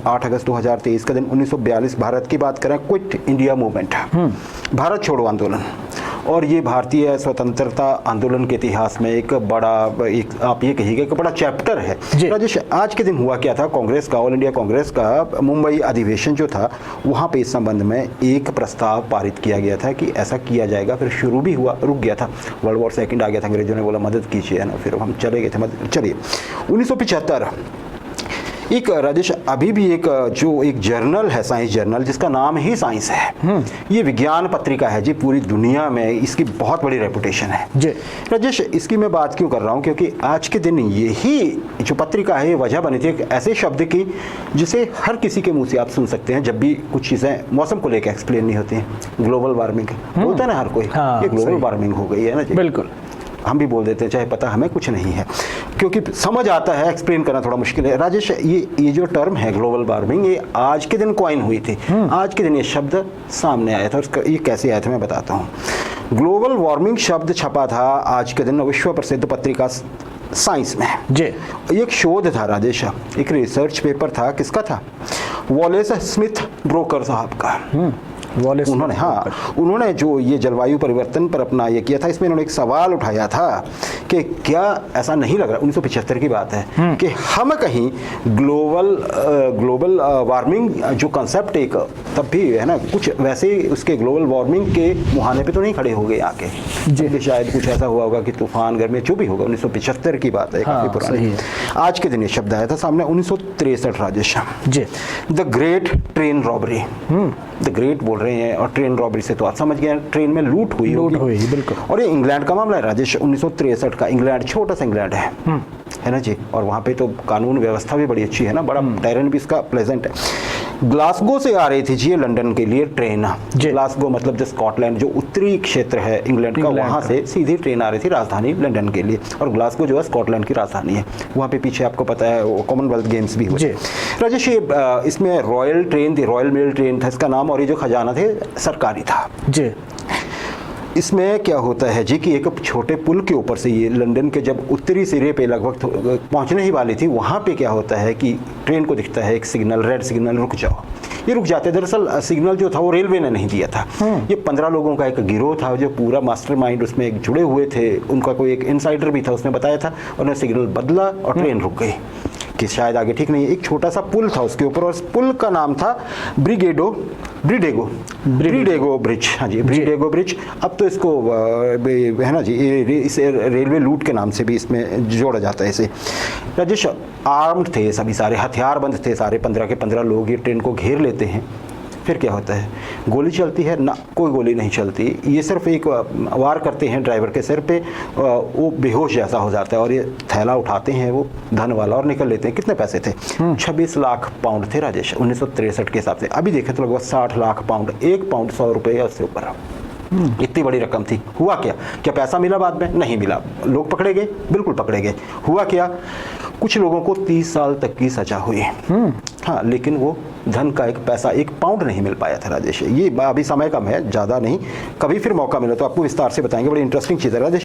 8 अगस्त 2023 का दिन 1942 भारत की बात करें, क्विट इंडिया मूवमेंट, भारत छोड़ो आंदोलन। और ये भारतीय स्वतंत्रता आंदोलन के इतिहास में एक बड़ा, एक आप ये कहिएगा कि बड़ा चैप्टर है। राजेश, आज के दिन हुआ क्या था, कांग्रेस का, ऑल इंडिया कांग्रेस का मुंबई अधिवेशन जो था, वहाँ पे इस संबंध में एक प्रस्ताव पारित किया गया था कि ऐसा किया जाएगा। फिर शुरू भी हुआ, रुक गया था, वर्ल्ड वॉर सेकंड आ गया था, अंग्रेजों ने बोला मदद कीजिए ना, फिर हम चले गए थे मदद। चलिए 1975 एक, राजेश, अभी भी एक जो एक जर्नल है, साइंस जर्नल, जिसका नाम ही साइंस है, ये विज्ञान पत्रिका है जी, पूरी दुनिया में इसकी बहुत बड़ी रेपुटेशन है जी। राजेश, इसकी मैं बात क्यों कर रहा हूँ, क्योंकि आज के दिन यही जो पत्रिका है, ये वजह बनी थी एक ऐसे शब्द की जिसे हर किसी के मुंह से आप सुन सकते हैं जब भी कुछ चीज़ें मौसम को लेकर एक्सप्लेन नहीं होती हैं। ग्लोबल वार्मिंग बोलता है ना हर कोई, ये ग्लोबल वार्मिंग हो गई है ना जी। बिल्कुल, हम भी बोल देते हैं, चाहे पता हमें कुछ नहीं है, क्योंकि समझ आता है, एक्सप्लेन करना थोड़ा मुश्किल है। राजेश, ये जो टर्म है ग्लोबल वार्मिंग, ये आज के दिन कॉइन हुई थी, आज के दिन ये शब्द सामने आया था। उसका ये कैसे आया था मैं बताता हूँ। ग्लोबल वार्मिंग शब्द छपा था आज के दिन विश्व प्रसिद्ध पत्रिका साइंस में जी। एक शोध था राजेश, एक रिसर्च पेपर था, किसका था, वॉलेस स्मिथ ब्रोकर साहब का। उन्होंने जो ये जलवायु परिवर्तन पर अपना ये किया था, इसमें उन्होंने एक सवाल उठाया था कि क्या ऐसा नहीं लग रहा, 1975 की बात है, कि हम कहीं ग्लोबल वार्मिंग जो कंसेप्ट एक तब भी है ना, कुछ वैसे उसके ग्लोबल वार्मिंग के मुहाने पे तो नहीं खड़े हो गए आके जी। शायद कुछ ऐसा हुआ होगा कि तूफान, गर्मी, जो भी होगा, 1975 की बात है, काफी पुरानी। आज के दिन ये शब्द आया था सामने, 1963 Rajesh ji. The great train robbery, the great बोल रहे हैं, और ट्रेन रॉबरी से तो आप समझ गए, ट्रेन में लूट हुई बिल्कुल। और ये इंग्लैंड का मामला है राजेश, 1963 का। इंग्लैंड छोटा सा इंग्लैंड है ना जी, और वहाँ पे तो कानून व्यवस्था भी बड़ी अच्छी है ना, बड़ा टेरेन भी इसका प्लेजेंट है। ग्लासगो से आ रही थी जी लंदन के लिए ट्रेन। ग्लासगो मतलब जो स्कॉटलैंड, जो उत्तरी क्षेत्र है इंग्लैंड का, वहाँ से सीधी ट्रेन आ रही थी राजधानी लंदन के लिए, और ग्लासगो जो है स्कॉटलैंड की राजधानी है। वहाँ पे पीछे आपको पता है कॉमनवेल्थ गेम्स भी हुए राजेश। ये इसमें रॉयल ट्रेन थी, रॉयल मेल ट्रेन था इसका नाम, और ये जो खजाना थे सरकारी था जी। इसमें क्या होता है जी कि एक छोटे पुल के ऊपर से, ये लंदन के जब उत्तरी सिरे पे लगभग पहुंचने ही वाली थी, वहाँ पे क्या होता है कि ट्रेन को दिखता है एक सिग्नल, रेड सिग्नल, रुक जाओ। ये रुक जाते। दरअसल सिग्नल जो था वो रेलवे ने नहीं दिया था, ये 15 लोगों का एक गिरोह था जो पूरा मास्टरमाइंड उसमें एक जुड़े हुए थे, उनका कोई एक इनसाइडर भी था, उसने बताया था, उन्होंने सिग्नल बदला और ट्रेन रुक गई कि शायद आगे ठीक नहीं है। एक छोटा सा पुल था उसके ऊपर, और उस पुल का नाम था ब्रिडेगो ब्रिज। हाँ जी, ब्रिडेगो ब्रिज। अब तो इसको है ना जी, इसे रेलवे लूट के नाम से भी इसमें जोड़ा जाता है इसे। राजेश, आर्म्ड थे सभी, सारे हथियारबंद थे सारे, 15 के 15 लोग ये ट्रेन को घेर लेते हैं। फिर क्या होता है, गोली चलती है ना? कोई गोली नहीं चलती, ये सिर्फ एक वार करते हैं ड्राइवर के सिर पे, वो बेहोश जैसा हो जाता है, और ये थैला उठाते हैं वो धन वाला और निकल लेते हैं। कितने पैसे थे? 26 लाख पाउंड थे राजेश 1963 के हिसाब से। अभी देखें तो लगभग 60 लाख पाउंड, 1 पाउंड 100 रुपये या उससे ऊपर, इतनी बड़ी रकम थी। हुआ क्या पैसा मिला बाद में? नहीं मिला। लोग पकड़े गए? बिल्कुल पकड़े गए। हुआ क्या, कुछ लोगों को 30 साल तक की सजा हुई। हाँ, लेकिन वो धन का एक पैसा, 1 पाउंड नहीं मिल पाया था राजेश। ये अभी समय कम है, ज़्यादा नहीं, कभी फिर मौका मिला तो आपको विस्तार से बताएंगे, बड़ी इंटरेस्टिंग चीज़ है राजेश।